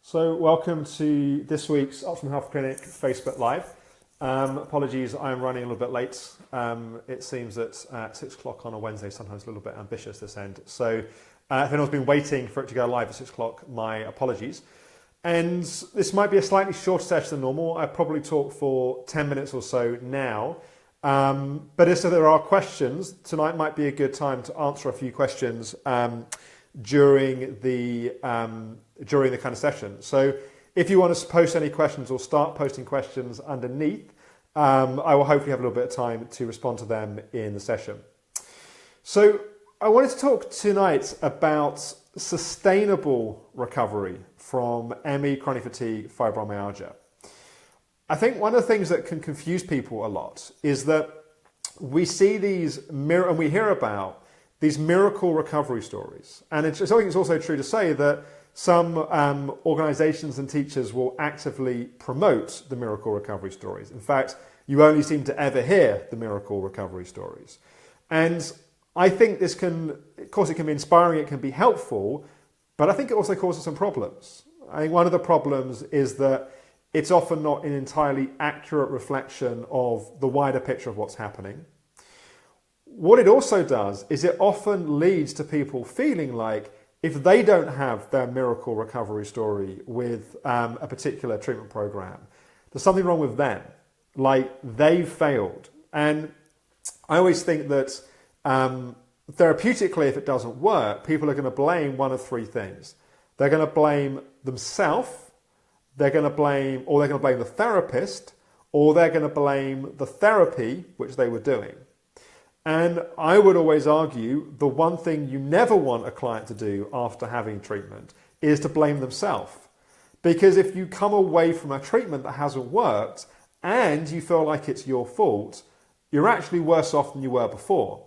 So welcome to this week's Optimum Health Clinic Facebook Live. Apologies, I'm running a little bit late. It seems that 6 o'clock on a Wednesday is sometimes a little bit ambitious this end. So if anyone's been waiting for it to go live at 6 o'clock, my apologies. And this might be a slightly shorter session than normal. I probably talk for 10 minutes or so now. But if there are questions, tonight might be a good time to answer a few questions during the kind of session. So if you want to post any questions or start posting questions underneath, I will hopefully have a little bit of time to respond to them in the session. So I wanted to talk tonight about sustainable recovery from ME, chronic fatigue, fibromyalgia. I think one of the things that can confuse people a lot is that we see and we hear about these miracle recovery stories. And I think it's also true to say that some organizations and teachers will actively promote the miracle recovery stories. In fact, you only seem to ever hear the miracle recovery stories. And I think this can, of course, it can be inspiring, it can be helpful, but I think it also causes some problems. I think one of the problems is that it's often not an entirely accurate reflection of the wider picture of what's happening. What it also does is it often leads to people feeling like if they don't have their miracle recovery story with a particular treatment program, there's something wrong with them, like they've failed. And I always think that therapeutically, if it doesn't work, people are going to blame one of three things. They're going to blame themselves, they're going to blame the therapist, or they're going to blame the therapy which they were doing. And I would always argue the one thing you never want a client to do after having treatment is to blame themselves. Because if you come away from a treatment that hasn't worked and you feel like it's your fault, you're actually worse off than you were before.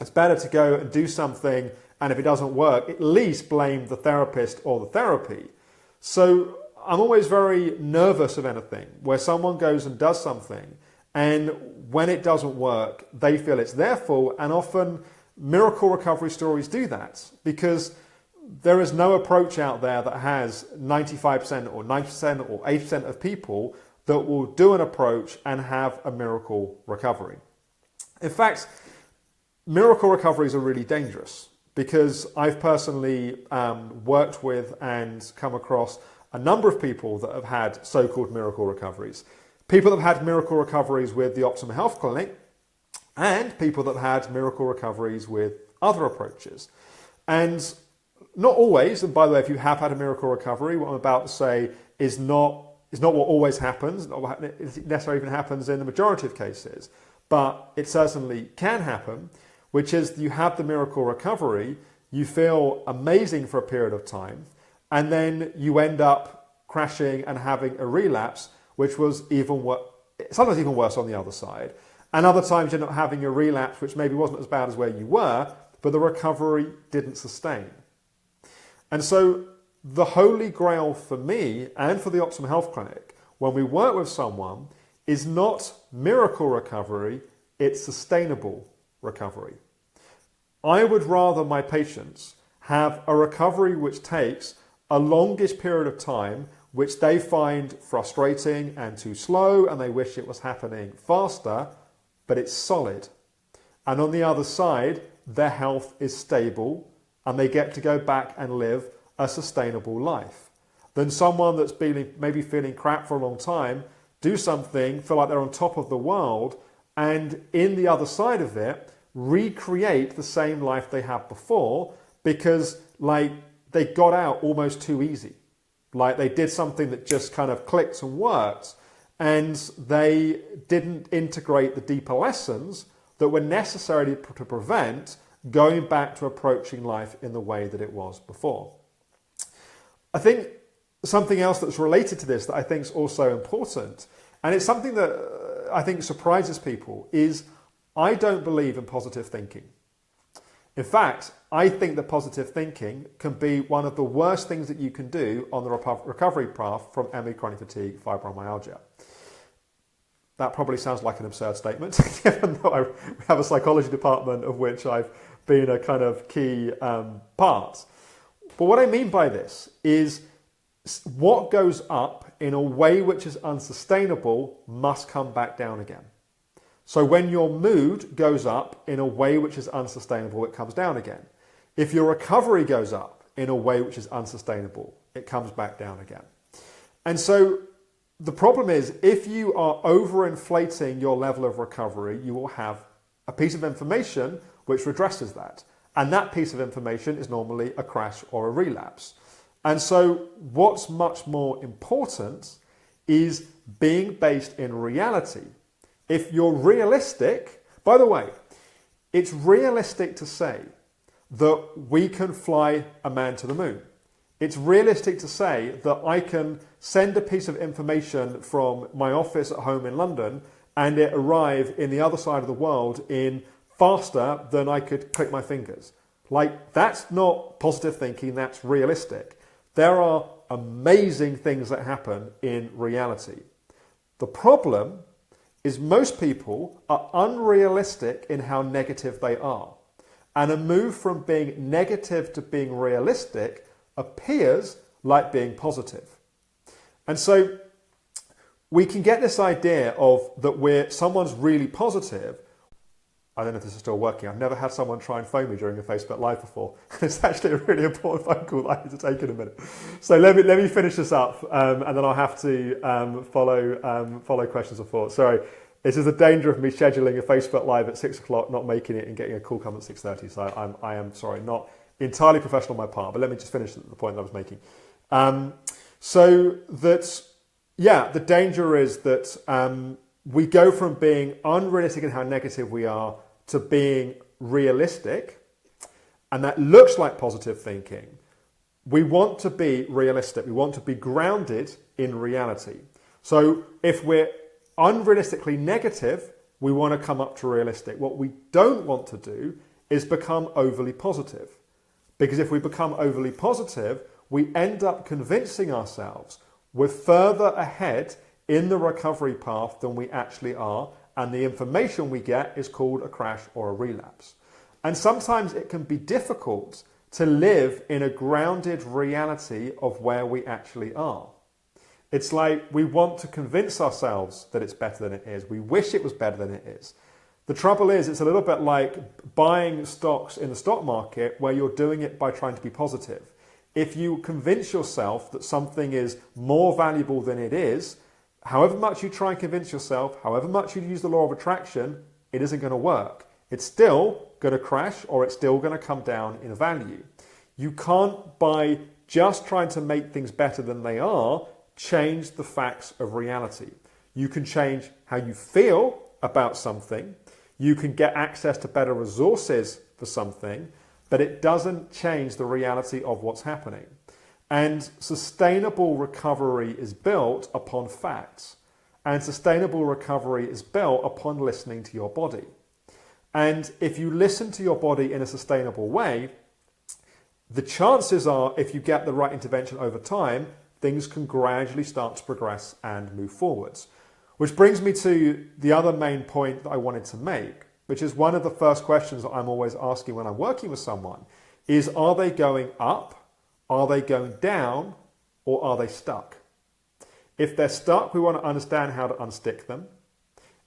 It's better to go and do something, and if it doesn't work, at least blame the therapist or the therapy. So I'm always very nervous of anything where someone goes and does something, and when it doesn't work, they feel it's their fault, and often miracle recovery stories do that because there is no approach out there that has 95% or 90% or 80% of people that will do an approach and have a miracle recovery. In fact, miracle recoveries are really dangerous because I've personally worked with and come across a number of people that have had so-called miracle recoveries. People that have had miracle recoveries with the Optimum Health Clinic and people that have had miracle recoveries with other approaches. And not always, and by the way, if you have had a miracle recovery, what I'm about to say is not what always happens, not what necessarily even happens in the majority of cases, but it certainly can happen, which is you have the miracle recovery, you feel amazing for a period of time, and then you end up crashing and having a relapse, which was sometimes even worse on the other side. And other times you're not having a relapse, which maybe wasn't as bad as where you were, but the recovery didn't sustain. And so the holy grail for me and for the Optimum Health Clinic, when we work with someone, is not miracle recovery, it's sustainable recovery. I would rather my patients have a recovery which takes a longish period of time, which they find frustrating and too slow, and they wish it was happening faster, but it's solid. And on the other side, their health is stable, and they get to go back and live a sustainable life. Than someone that's maybe feeling crap for a long time, do something, feel like they're on top of the world, and in the other side of it, recreate the same life they had before, because they got out almost too easy. Like they did something that just kind of clicked and worked, and they didn't integrate the deeper lessons that were necessary to prevent going back to approaching life in the way that it was before. I think something else that's related to this that I think is also important, and it's something that I think surprises people, is I don't believe in positive thinking. In fact, I think that positive thinking can be one of the worst things that you can do on the recovery path from ME, chronic fatigue, fibromyalgia. That probably sounds like an absurd statement, given that I have a psychology department of which I've been a kind of key part. But what I mean by this is what goes up in a way which is unsustainable must come back down again. So when your mood goes up in a way which is unsustainable, it comes down again. If your recovery goes up in a way which is unsustainable, it comes back down again. And so the problem is, if you are overinflating your level of recovery, you will have a piece of information which redresses that. And that piece of information is normally a crash or a relapse. And so what's much more important is being based in reality. If you're realistic, by the way, it's realistic to say that we can fly a man to the moon. It's realistic to say that I can send a piece of information from my office at home in London and it arrive in the other side of the world in faster than I could click my fingers. Like, that's not positive thinking, that's realistic. There are amazing things that happen in reality. The problem is most people are unrealistic in how negative they are. And a move from being negative to being realistic appears like being positive. And so we can get this idea of that someone's really positive. I don't know if this is still working. I've never had someone try and phone me during a Facebook Live before. It's actually a really important phone call that I need to take in a minute. So let me finish this up, and then I'll have to follow questions and thoughts. Sorry, this is the danger of me scheduling a Facebook Live at 6 o'clock, not making it, and getting a call come at 6:30. So I am sorry, not entirely professional on my part. But let me just finish the point that I was making. So that, yeah, the danger is that we go from being unrealistic in how negative we are to being realistic, and that looks like positive thinking. We want to be realistic. We want to be grounded in reality. So if we're unrealistically negative, we want to come up to realistic. What we don't want to do is become overly positive, because if we become overly positive, we end up convincing ourselves we're further ahead in the recovery path than we actually are, and the information we get is called a crash or a relapse. And sometimes it can be difficult to live in a grounded reality of where we actually are. It's like we want to convince ourselves that it's better than it is. We wish it was better than it is. The trouble is, it's a little bit like buying stocks in the stock market where you're doing it by trying to be positive. If you convince yourself that something is more valuable than it is, however much you try and convince yourself, however much you use the law of attraction, it isn't going to work. It's still going to crash, or it's still going to come down in value. You can't, by just trying to make things better than they are, change the facts of reality. You can change how you feel about something. You can get access to better resources for something, but it doesn't change the reality of what's happening. And sustainable recovery is built upon facts. And sustainable recovery is built upon listening to your body. And if you listen to your body in a sustainable way, the chances are, if you get the right intervention over time, things can gradually start to progress and move forwards. Which brings me to the other main point that I wanted to make, which is one of the first questions that I'm always asking when I'm working with someone, is, are they going up? Are they going down, or are they stuck? If they're stuck, we want to understand how to unstick them.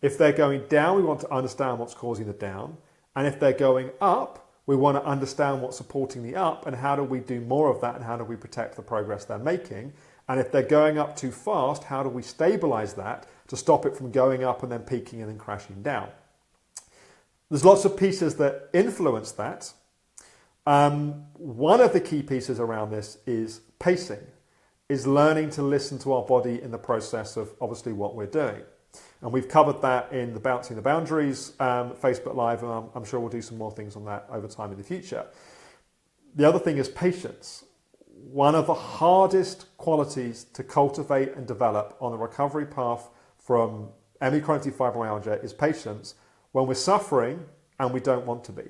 If they're going down, we want to understand what's causing the down. And if they're going up, we want to understand what's supporting the up and how do we do more of that and how do we protect the progress they're making. And if they're going up too fast, how do we stabilize that to stop it from going up and then peaking and then crashing down? There's lots of pieces that influence that. One of the key pieces around this is pacing, is learning to listen to our body in the process of obviously what we're doing. And we've covered that in the Bouncing the Boundaries Facebook Live, and I'm sure we'll do some more things on that over time in the future. The other thing is patience. One of the hardest qualities to cultivate and develop on the recovery path from chronic fibromyalgia is patience when we're suffering and we don't want to be.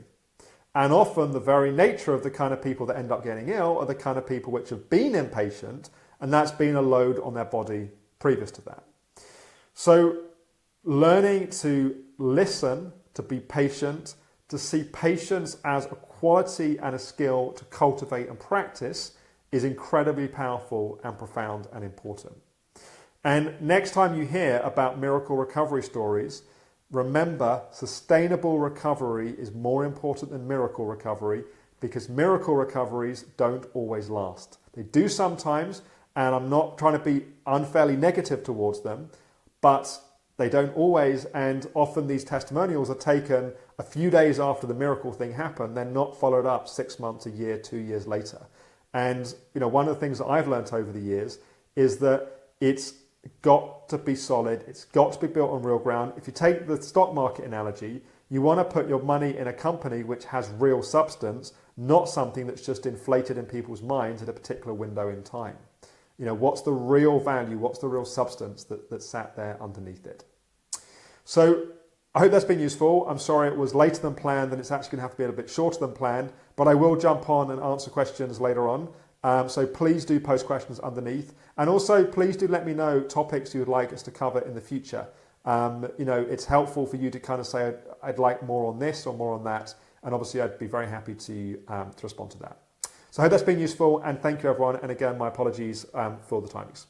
And often the very nature of the kind of people that end up getting ill are the kind of people which have been impatient, and that's been a load on their body previous to that. So learning to listen, to be patient, to see patience as a quality and a skill to cultivate and practice is incredibly powerful and profound and important. And next time you hear about miracle recovery stories, remember, sustainable recovery is more important than miracle recovery, because miracle recoveries don't always last. They do sometimes, and I'm not trying to be unfairly negative towards them, but they don't always, and often these testimonials are taken a few days after the miracle thing happened. They're not followed up 6 months, a year, 2 years later. And one of the things that I've learned over the years is that it's got to be solid. It's got to be built on real ground. If you take the stock market analogy, you want to put your money in a company which has real substance, not something that's just inflated in people's minds at a particular window in time. What's the real value? What's the real substance that sat there underneath it? So I hope that's been useful. I'm sorry it was later than planned, and it's actually going to have to be a little bit shorter than planned, but I will jump on and answer questions later on. So please do post questions underneath. And also please do let me know topics you would like us to cover in the future. It's helpful for you to kind of say, I'd like more on this or more on that. And obviously I'd be very happy to respond to that. So I hope that's been useful, and thank you everyone. And again, my apologies for the timings.